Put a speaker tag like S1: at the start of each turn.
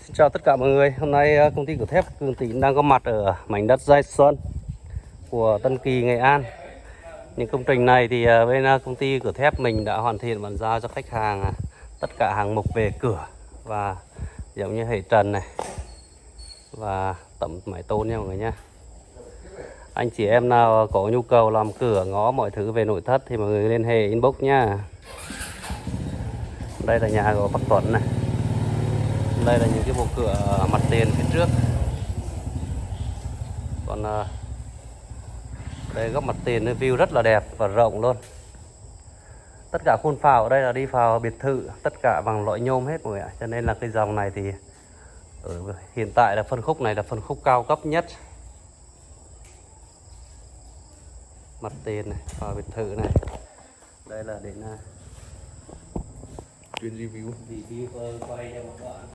S1: Xin chào tất cả mọi người. Hôm nay công ty cửa thép Cường Tín đang có mặt ở mảnh đất Giai Xuân của Tân Kỳ, Nghệ An. Những công trình này thì bên công ty cửa thép mình đã hoàn thiện bàn giao cho khách hàng tất cả hàng mục về cửa và giống như hệ trần này và tấm mái tôn nha mọi người nhé. Anh chị em nào có nhu cầu làm cửa ngõ mọi thứ về nội thất thì mọi người liên hệ inbox nha. Đây là nhà của bác Tuấn này. Đây là những cái bộ cửa mặt tiền phía trước. Còn đây góc mặt tiền view rất là đẹp và rộng luôn. Tất cả khuôn phào ở đây là đi vào biệt thự, tất cả bằng loại nhôm hết mọi người ạ. Cho nên là cái dòng này thì hiện tại là phân khúc này là phân khúc cao cấp nhất. Mặt tiền này, vào biệt thự này. Đây là đến chuyên review quay cho một đoạn.